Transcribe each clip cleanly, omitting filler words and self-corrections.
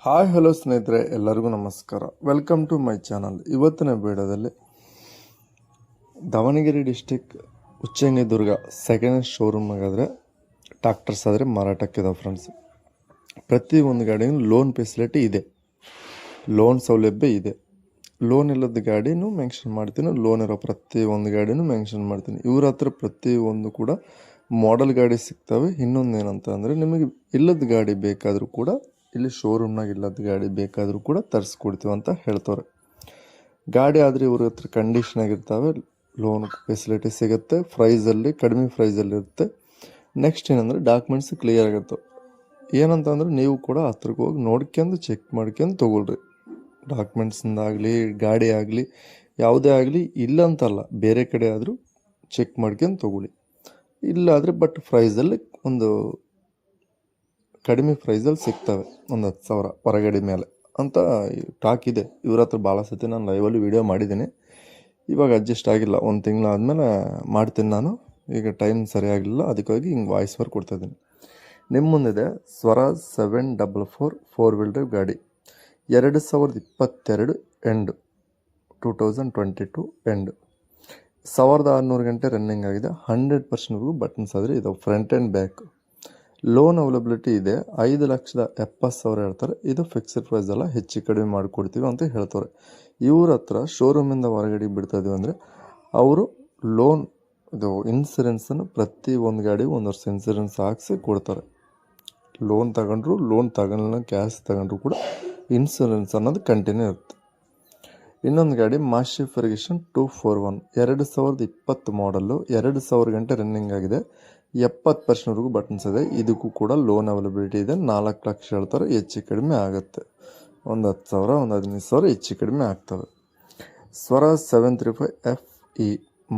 Hi hello ಸ್ನೇಹಿತರೆ, ಎಲ್ಲರಿಗೂ ನಮಸ್ಕಾರ. Welcome to my channel. ಇವತ್ತಿನ ವಿಡಿಯೋದಲ್ಲಿ Davanagere district Uchangidurga second hand showroom ಆಗಿದ್ರೆ ಟ್ರಾಕ್ಟರ್ಸ್ ಆದರೆ ಮಾರಾಟಕ್ಕಿದಾವೆ ಫ್ರೆಂಡ್ಸ್. ಪ್ರತಿಯೊಂದು ಗಾಡಿಗೂ ಲೋನ್ ಫೆಸಿಲಿಟಿ ಇದೆ, ಲೋನ್ ಸೌಲಭ್ಯ ಇದೆ. ಲೋನ್ ಇಲ್ಲದ ಗಾಡಿನೂ ಮೆನ್ಷನ್ ಮಾಡ್ತೀನಿ, ಲೋನ್ ಇರೋ ಪ್ರತಿಯೊಂದು ಗಾಡಿನೂ ಮೆನ್ಷನ್ ಮಾಡ್ತೀನಿ. ಇವ್ರ ಹತ್ರ ಪ್ರತಿಯೊಂದು ಕೂಡ ಮಾಡೆಲ್ ಗಾಡಿ ಸಿಗ್ತವೆ. ಇನ್ನೊಂದು ಏನಂತ ಅಂದರೆ, ನಿಮಗೆ ಇಲ್ಲದ ಗಾಡಿ ಬೇಕಾದರೂ ಕೂಡ ಇಲ್ಲಿ ಶೋರೂಮ್ನಾಗ ಇಲ್ಲದ ಗಾಡಿ ಬೇಕಾದರೂ ಕೂಡ ತರಿಸ್ಕೊಡ್ತೀವಿ ಅಂತ ಹೇಳ್ತಾರೆ. ಗಾಡಿ ಆದರೆ ಇವ್ರ ಹತ್ರ ಕಂಡೀಷನಾಗಿರ್ತವೆ, ಲೋನ್ ಫೆಸಿಲಿಟಿ ಸಿಗುತ್ತೆ, ಪ್ರೈಸಲ್ಲಿ ಕಡಿಮೆ ಪ್ರೈಸಲ್ಲಿ ಇರುತ್ತೆ. ನೆಕ್ಸ್ಟ್ ಏನಂದರೆ ಡಾಕ್ಯುಮೆಂಟ್ಸ್ ಕ್ಲಿಯರ್ ಆಗಿರ್ತವೆ. ಏನಂತ ಅಂದರೆ ನೀವು ಕೂಡ ಹತ್ರಕ್ಕೆ ಹೋಗಿ ನೋಡ್ಕೊಂಡು ಚೆಕ್ ಮಾಡ್ಕೊಂಡು ತೊಗೊಳ್ರಿ. ಡಾಕ್ಯುಮೆಂಟ್ಸಿಂದಾಗಲಿ ಗಾಡಿ ಆಗಲಿ ಯಾವುದೇ ಆಗಲಿ ಇಲ್ಲ ಅಂತಲ್ಲ, ಬೇರೆ ಕಡೆ ಆದರೂ ಚೆಕ್ ಮಾಡ್ಕೊಂಡು ತೊಗೊಳ್ಳಿ. ಇಲ್ಲಾದರೆ ಬಟ್ ಪ್ರೈಸಲ್ಲಿ ಒಂದು ಕಡಿಮೆ ಪ್ರೈಸಲ್ಲಿ ಸಿಗ್ತವೆ, ಒಂದು 10,000 ಹೊರಗಡೆ ಮೇಲೆ ಅಂತ ಟಾಕ್ ಇದೆ. ಇವ್ರ ಹತ್ರ ಭಾಳ ಸತಿ ನಾನು ಲೈವಲ್ಲಿ ವೀಡಿಯೋ ಮಾಡಿದ್ದೀನಿ. ಇವಾಗ ಅಡ್ಜಸ್ಟ್ ಆಗಿಲ್ಲ, ಒಂದು ತಿಂಗಳಾದಮೇಲೆ ಮಾಡ್ತೀನಿ ನಾನು. ಈಗ ಟೈಮ್ ಸರಿಯಾಗಿಲ್ಲ, ಅದಕ್ಕಾಗಿ ಹಿಂಗೆ ವಾಯ್ಸ್ ಓವರ್ ಕೊಡ್ತಾಯಿದ್ದೀನಿ. ನಿಮ್ಮ ಮುಂದಿದೆ ಸ್ವರಾಜ್ 744 4-wheel drive ಗಾಡಿ, 2022 ಎಂಡು, 2022 ಎಂಡು, 1600 ಗಂಟೆ ರನ್ನಿಂಗ್ ಆಗಿದೆ. 100% ಬಟನ್ಸ್ ಆದರೆ ಇದು front and back. Loan availability ಇದೆ. 5,70,000 ಹೇಳ್ತಾರೆ. ಇದು ಫಿಕ್ಸ್ಡ್ ಪ್ರೈಸ್ ಅಲ್ಲ, ಹೆಚ್ಚು ಕಡಿಮೆ ಮಾಡಿಕೊಡ್ತೀವಿ ಅಂತ ಹೇಳ್ತಾರೆ. ಇವ್ರ ಹತ್ರ ಶೋರೂಮಿಂದ ಹೊರಗಡೆ ಬಿಡ್ತಾ ಇದೀವಿ ಅಂದರೆ ಅವರು ಲೋನ್ ಇದು ಇನ್ಸೂರೆನ್ಸನ್ನು ಪ್ರತಿ ಒಂದು ಗಾಡಿ 1 ವರ್ಷ ಇನ್ಸೂರೆನ್ಸ್ ಹಾಕಿಸಿ ಕೊಡ್ತಾರೆ. ಲೋನ್ ತಗೊಂಡ್ರು, ಲೋನ್ ತಗೊಳ್ಳ ಕ್ಯಾಶ್ ತಗೊಂಡ್ರು ಕೂಡ ಇನ್ಸೂರೆನ್ಸ್ ಅನ್ನೋದು ಕಂಟಿನ್ಯೂ ಇರುತ್ತೆ. ಇನ್ನೊಂದು ಗಾಡಿ ಮಾಸ್ಟಿ ಫರ್ಗೇಷನ್ 241 2020 ಮಾಡಲ್ಲು, 2000 ಗಂಟೆ ರನ್ನಿಂಗ್ ಆಗಿದೆ. 70% ಬಟನ್ಸ್ ಇದೆ. ಇದಕ್ಕೂ ಕೂಡ ಲೋನ್ ಅವೈಲಬಿಲಿಟಿ ಇದೆ. 4 ಲಕ್ಷ ಹೇಳ್ತಾರೆ, ಹೆಚ್ಚು ಕಡಿಮೆ ಆಗುತ್ತೆ. ಒಂದು 10,000 ಒಂದು 15,000 ಹೆಚ್ಚು ಕಡಿಮೆ ಆಗ್ತವೆ. ಸ್ವರಾಜ್ 735 FE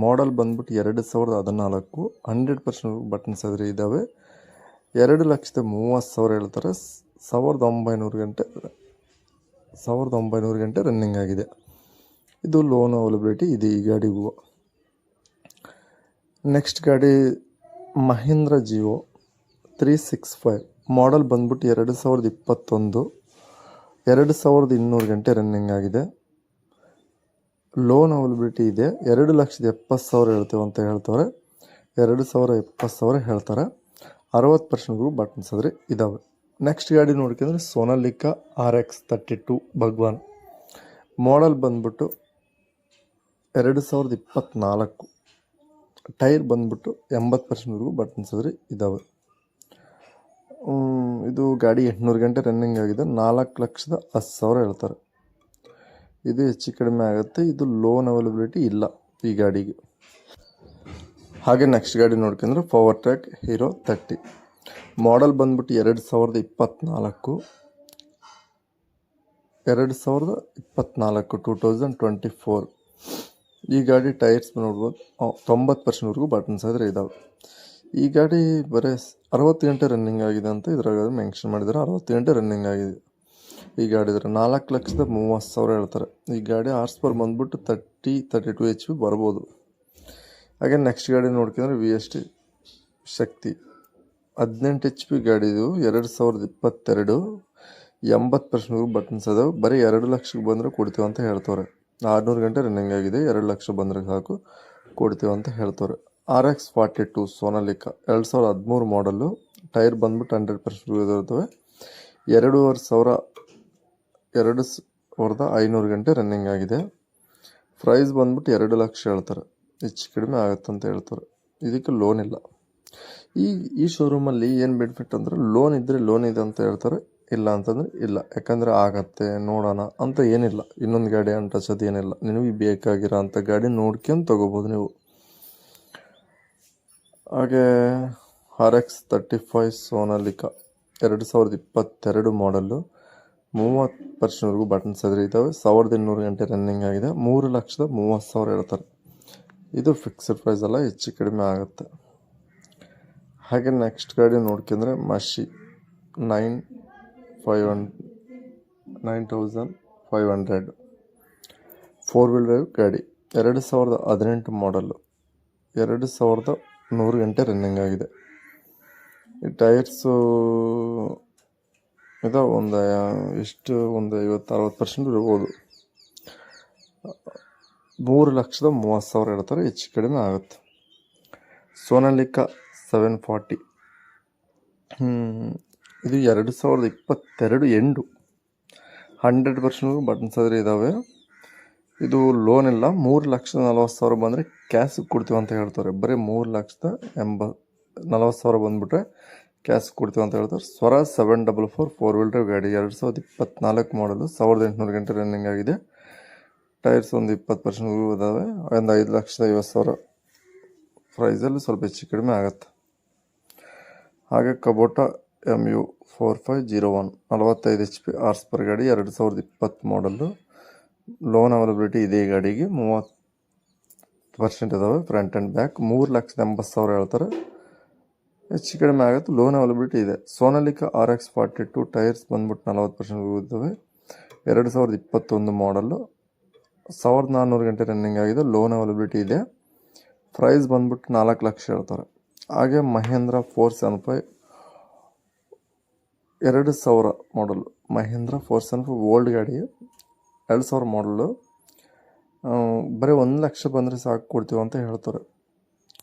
ಮಾಡಲ್ ಬಂದ್ಬಿಟ್ಟು 2014, 100% ಬಟನ್ಸ್ ಆದರೆ ಇದ್ದಾವೆ. 2,30,000 ಹೇಳ್ತಾರೆ. 1,900 ಗಂಟೆ ರನ್ನಿಂಗ್ ಆಗಿದೆ. ಇದು ಲೋನ್ ಅವೈಲಬಿಲಿಟಿ ಇದೆ ಈ ಗಾಡಿಗೂ. ನೆಕ್ಸ್ಟ್ ಗಾಡಿ ಮಹೀಂದ್ರ ಜಿಯೋ 365 ಮಾಡಲ್ ಬಂದ್ಬಿಟ್ಟು 2021, 2,200 ಗಂಟೆ ರನ್ನಿಂಗ್ ಆಗಿದೆ. ಲೋನ್ ಅವೈಲಬಿಲಿಟಿ ಇದೆ. 2,70,000 ಹೇಳ್ತೇವೆ ಅಂತ ಹೇಳ್ತಾರೆ. 2,70,000 ಹೇಳ್ತಾರೆ. 60% ಬಟನ್ಸ್ ಆದರೆ ಇದ್ದಾವೆ. ನೆಕ್ಸ್ಟ್ ಗಾಡಿ ನೋಡ್ಕೊಂಡ್ರೆ ಸೋನಾಲಿಕಾ RX 32 ಭಗವಾನ್ ಮಾಡಲ್ ಬಂದ್ಬಿಟ್ಟು 2024, ಟೈರ್ ಬಂದ್ಬಿಟ್ಟು 80% ಬಟನ್ಸ್ ಆದರೆ ಇದ್ದಾವೆ. ಇದು ಗಾಡಿ 800 ಗಂಟೆ ರನ್ನಿಂಗ್ ಆಗಿದೆ. 4,10,000 ಹೇಳ್ತಾರೆ. ಇದು ಹೆಚ್ಚು ಕಡಿಮೆ ಆಗುತ್ತೆ. ಇದು ಲೋನ್ ಅವೈಲಬಿಲಿಟಿ ಇಲ್ಲ ಈ ಗಾಡಿಗೆ. ಹಾಗೆ ನೆಕ್ಸ್ಟ್ ಗಾಡಿ ನೋಡ್ಕೊಂಡ್ರೆ ಪವರ್ ಟ್ರ್ಯಾಕ್ ಹೀರೋ 30 ಮಾಡಲ್ ಬಂದ್ಬಿಟ್ಟು 2024, 2024 ಈ ಗಾಡಿ ಟೈರ್ಸ್ ನೋಡ್ಬೋದು 90% ಬಟನ್ಸ್ ಆದರೆ ಇದ್ದಾವೆ. ಈ ಗಾಡಿ ಬರೀ 60 ಗಂಟೆ ರನ್ನಿಂಗ್ ಆಗಿದೆ ಅಂತ ಇದ್ರಾಗ ಮೆನ್ಷನ್ ಮಾಡಿದ್ದಾರೆ. 60 ಗಂಟೆ ರನ್ನಿಂಗ್ ಆಗಿದೆ ಈ ಗಾಡಿ. ಇದ್ರೆ 4,30,000 ಹೇಳ್ತಾರೆ. ಈ ಗಾಡಿ ಹಾರ್ಸ್ ಪವರ್ ಬಂದ್ಬಿಟ್ಟು 30-32 HP ಬರ್ಬೋದು. ಹಾಗೆ ನೆಕ್ಸ್ಟ್ ಗಾಡಿ ನೋಡ್ಕೊಂಡ್ರೆ VST ಶಕ್ತಿ 18 HP ಗಾಡಿ. ಇದು 2022, 80% ಬಟನ್ಸ್ ಅದಾವೆ. ಬರೀ 2 ಲಕ್ಷಕ್ಕೆ ಬಂದರೆ ಕೊಡ್ತೀವಿ ಅಂತ ಹೇಳ್ತಾರೆ. 600 ಗಂಟೆ ರನ್ನಿಂಗ್ ಆಗಿದೆ. 2 ಲಕ್ಷ ಬಂದರೆ ಸಾಕು ಕೊಡ್ತೀವಿ ಅಂತ ಹೇಳ್ತಾರೆ. RX 42 ಸೋನಾಲಿಕಾ 2013 ಮಾಡಲ್ಲು, ಟೈರ್ ಬಂದ್ಬಿಟ್ಟು 100% ಇರ್ತವೆ. 2,500 ಗಂಟೆ ರನ್ನಿಂಗ್ ಆಗಿದೆ. ಪ್ರೈಸ್ ಬಂದ್ಬಿಟ್ಟು 2 ಲಕ್ಷ ಹೇಳ್ತಾರೆ. ಹೆಚ್ಚು ಕಡಿಮೆ ಆಗುತ್ತಂತ ಹೇಳ್ತಾರೆ. ಇದಕ್ಕೆ ಲೋನ್ ಇಲ್ಲ. ಈ ಶೋರೂಮಲ್ಲಿ ಏನು ಬೆನಿಫಿಟ್ ಅಂದರೆ, ಲೋನ್ ಇದ್ದರೆ ಲೋನ್ ಇದೆ ಅಂತ ಹೇಳ್ತಾರೆ, ಇಲ್ಲ ಅಂತಂದರೆ ಇಲ್ಲ. ಯಾಕಂದರೆ ಆಗತ್ತೆ ನೋಡೋಣ ಅಂತ ಏನಿಲ್ಲ. ಇನ್ನೊಂದು ಗಾಡಿ ಅಂಟಸೋದು ಏನಿಲ್ಲ. ನಿಮಗೆ ಬೇಕಾಗಿರೋ ಅಂಥ ಗಾಡಿ ನೋಡ್ಕೊಂಡು ತೊಗೋಬೋದು ನೀವು. ಹಾಗೆ RX 35 ಸೋನಾಲಿಕಾ 2022 ಮಾಡಲ್ಲು, 30% ಬಟನ್ಸ್ ಆದರೆ ಇದ್ದಾವೆ. 1,800 ಗಂಟೆ ರನ್ನಿಂಗ್ ಆಗಿದೆ. 3,30,000 ಹೇಳ್ತಾರೆ. ಇದು ಫಿಕ್ಸ್ಡ್ ಪ್ರೈಸ್ ಅಲ್ಲ, ಹೆಚ್ಚು ಕಡಿಮೆ ಆಗುತ್ತೆ. ಹಾಗೆ ನೆಕ್ಸ್ಟ್ ಗಾಡಿ ನೋಡ್ಕೊಂಡ್ರೆ ಮಶಿ 9,500 4-wheel drive ಗಾಡಿ, 2018 ಮಾಡಲ್ಲು, 2,100 ಗಂಟೆ ರನ್ನಿಂಗ್ ಆಗಿದೆ. ಈ ಟೈರ್ಸು ಇದು ಒಂದು ಎಷ್ಟು ಒಂದು 50-60% ಇರ್ಬೋದು. 3,30,000 ಹೇಳ್ತಾರೆ, ಹೆಚ್ಚು ಕಡಿಮೆ ಆಗುತ್ತೆ. ಸೋನಾಲಿಕಾ 740 ಇದು 2022 ಎಂಡು. 100% ಬಟನ್ಸ್ ಆದರೆ ಇದ್ದಾವೆ. ಇದು ಲೋನ್ ಇಲ್ಲ. 3,40,000 ಬಂದರೆ ಕ್ಯಾಶ್ ಕೊಡ್ತೀವಿ ಅಂತ ಹೇಳ್ತಾರೆ. ಬರೀ 3,40,000 ಬಂದುಬಿಟ್ರೆ ಕ್ಯಾಶ್ ಕೊಡ್ತೀವಿ ಅಂತ ಹೇಳ್ತಾರೆ. ಸ್ವರ 744 4 ವೀಲ್ ಡ್ರೈವ್ ಗಾಡಿ, 2024 ಮಾಡಲು, 1800 ಗಂಟೆ ರನ್ನಿಂಗ್ ಆಗಿದೆ. ಟೈರ್ಸ್ ಒಂದು 20% ಇದ್ದಾವೆ. ಒಂದು 5,50,000 ಪ್ರೈಸಲ್ಲಿ ಸ್ವಲ್ಪ ಹೆಚ್ಚು ಕಡಿಮೆ ಆಗುತ್ತೆ. ಹಾಗೆ ಕಬೋಟಾ MU 4501 45 HP ಹಾರ್ಸ್ ಪರ್ ಗಾಡಿ, 2020 ಮಾಡಲು. ಲೋನ್ ಅವೈಲಬಿಲಿಟಿ ಇದೆ ಈ ಗಾಡಿಗೆ. 30% ಇದಾವೆ ಫ್ರಂಟ್ ಆ್ಯಂಡ್ ಬ್ಯಾಕ್. 3,80,000 ಹೇಳ್ತಾರೆ, ಹೆಚ್ಚು ಕಡಿಮೆ ಆಗುತ್ತೆ. ಲೋನ್ ಅವೈಲಬಿಲಿಟಿ ಇದೆ. ಸೋನಾಲಿಕಾ RX 42 ಟೈರ್ಸ್ ಬಂದ್ಬಿಟ್ಟು 40% ಇದ್ದಾವೆ. 2021 ಮಾಡಲು, 1,400 ಗಂಟೆ ರನ್ನಿಂಗ್ ಆಗಿದೆ. ಲೋನ್ ಅವೈಲಬಿಲಿಟಿ ಇದೆ. ಪ್ರೈಸ್ ಬಂದ್ಬಿಟ್ಟು 4 ಲಕ್ಷ ಹೇಳ್ತಾರೆ. ಹಾಗೆ ಮಹೇಂದ್ರ 475 2000 ಮಾಡಲು. ಮಹೇಂದ್ರ 475 ಓಲ್ಡ್ ಗಾಡಿ, 2000 ಮಾಡಲು. ಬರೀ 1 ಲಕ್ಷ ಬಂದರೆ ಸಾಕು ಕೊಡ್ತೀವಿ ಅಂತ ಹೇಳ್ತಾರೆ.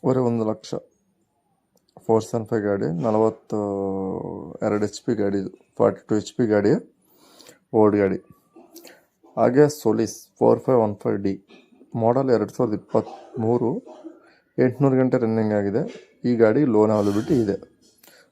ಬರೀ 1 ಲಕ್ಷ. 475 ಗಾಡಿ, 42 HP ಗಾಡಿ, ಇದು 42 HP ಗಾಡಿ, ಓಲ್ಡ್ ಗಾಡಿ. ಹಾಗೆ ಸೊಲಿಸ್ 4515D ಮಾಡಲ್, 2023 800 ಗಂಟೆ ರನ್ನಿಂಗ್ ಆಗಿದೆ. ಈ ಗಾಡಿ ಲೋನ್ ಅವೈಲಬಿಲಿಟಿ ಇದೆ.